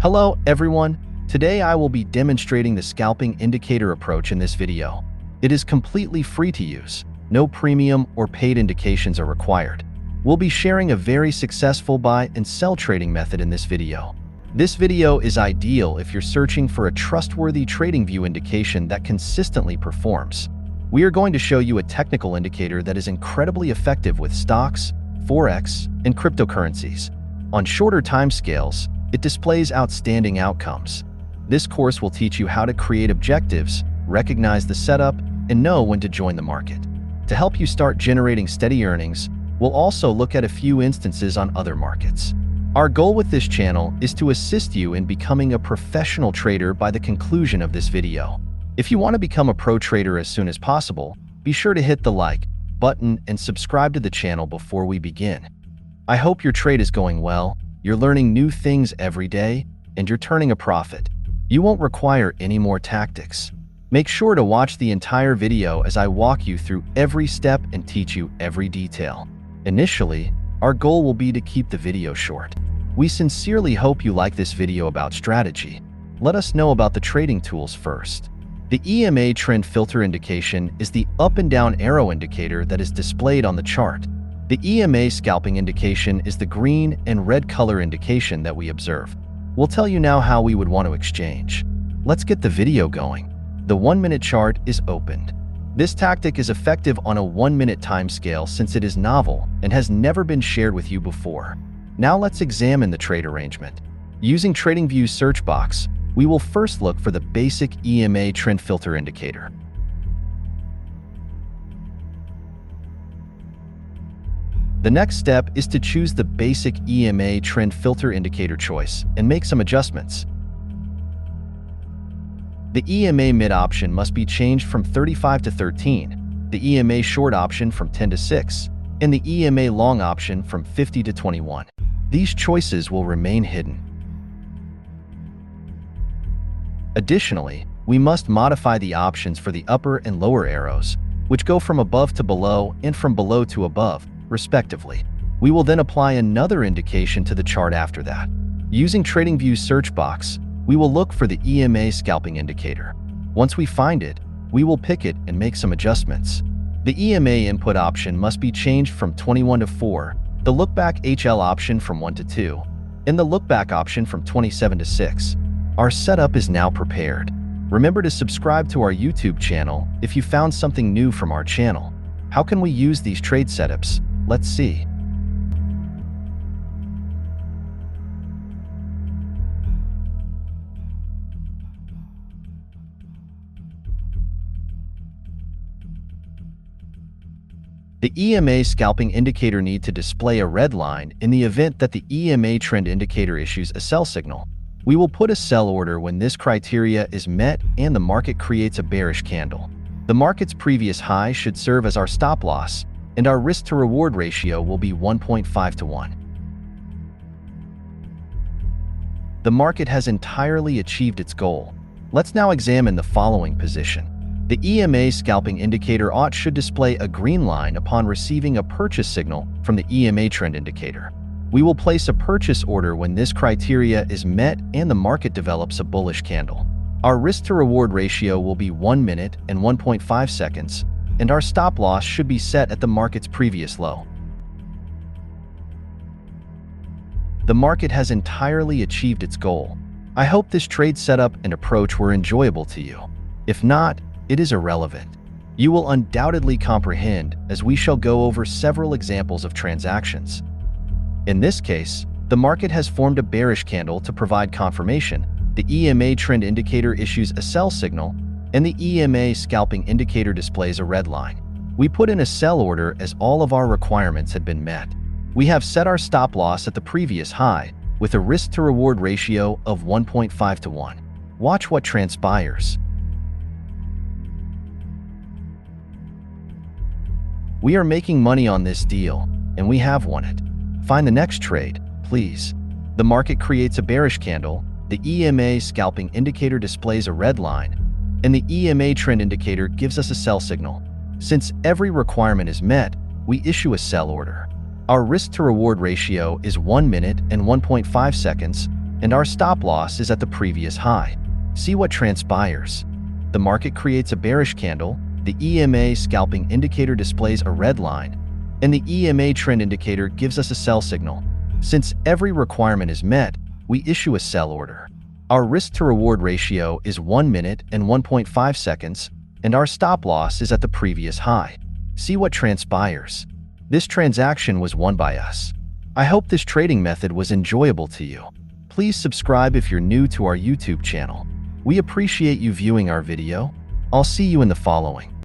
Hello everyone, today I will be demonstrating the scalping indicator approach in this video. It is completely free to use, no premium or paid indications are required. We'll be sharing a very successful buy and sell trading method in this video. This video is ideal if you're searching for a trustworthy trading view indication that consistently performs. We are going to show you a technical indicator that is incredibly effective with stocks, forex, and cryptocurrencies. On shorter timescales, it displays outstanding outcomes. This course will teach you how to create objectives, recognize the setup, and know when to join the market. To help you start generating steady earnings, we'll also look at a few instances on other markets. Our goal with this channel is to assist you in becoming a professional trader by the conclusion of this video. If you want to become a pro trader as soon as possible, be sure to hit the like button and subscribe to the channel before we begin. I hope your trade is going well, you're learning new things every day, and you're turning a profit. You won't require any more tactics. Make sure to watch the entire video as I walk you through every step and teach you every detail. Initially, our goal will be to keep the video short. We sincerely hope you like this video about strategy. Let us know about the trading tools first. The EMA trend filter indication is the up and down arrow indicator that is displayed on the chart. The EMA scalping indication is the green and red color indication that we observe. We'll tell you now how we would want to exchange. Let's get the video going. The 1-minute chart is opened. This tactic is effective on a 1-minute time scale since it is novel and has never been shared with you before. Now let's examine the trade arrangement. Using TradingView's search box, we will first look for the basic EMA trend filter indicator. The next step is to choose the basic EMA trend filter indicator choice and make some adjustments. The EMA mid option must be changed from 35 to 13, the EMA short option from 10 to 6, and the EMA long option from 50 to 21. These choices will remain hidden. Additionally, we must modify the options for the upper and lower arrows, which go from above to below and from below to above, respectively. We will then apply another indication to the chart after that. Using TradingView's search box, we will look for the EMA scalping indicator. Once we find it, we will pick it and make some adjustments. The EMA input option must be changed from 21 to 4, the lookback HL option from 1 to 2, and the lookback option from 27 to 6. Our setup is now prepared. Remember to subscribe to our YouTube channel if you found something new from our channel. How can we use these trade setups? Let's see. The EMA scalping indicator needs to display a red line in the event that the EMA trend indicator issues a sell signal. We will put a sell order when this criteria is met and the market creates a bearish candle. The market's previous high should serve as our stop loss, and our risk-to-reward ratio will be 1.5 to 1. The market has entirely achieved its goal. Let's now examine the following position. The EMA scalping indicator should display a green line upon receiving a purchase signal from the EMA trend indicator. We will place a purchase order when this criteria is met and the market develops a bullish candle. Our risk-to-reward ratio will be 1 minute and 1.5 seconds, and our stop loss should be set at the market's previous low. The market has entirely achieved its goal. I hope this trade setup and approach were enjoyable to you. If not, it is irrelevant. You will undoubtedly comprehend as we shall go over several examples of transactions. In this case, the market has formed a bearish candle to provide confirmation. The EMA trend indicator issues a sell signal, and the EMA scalping indicator displays a red line. We put in a sell order as all of our requirements had been met. We have set our stop loss at the previous high with a risk-to-reward ratio of 1.5 to 1. Watch what transpires. We are making money on this deal, and we have won it. Find the next trade, please. The market creates a bearish candle, the EMA scalping indicator displays a red line, and the EMA trend indicator gives us a sell signal. Since every requirement is met, we issue a sell order. Our risk-to-reward ratio is 1 minute and 1.5 seconds, and our stop loss is at the previous high. See what transpires. The market creates a bearish candle, the EMA scalping indicator displays a red line, and the EMA trend indicator gives us a sell signal. Since every requirement is met, we issue a sell order. Our risk-to-reward ratio is 1 minute and 1.5 seconds, and our stop loss is at the previous high. See what transpires. This transaction was won by us. I hope this trading method was enjoyable to you. Please subscribe if you're new to our YouTube channel. We appreciate you viewing our video. I'll see you in the following.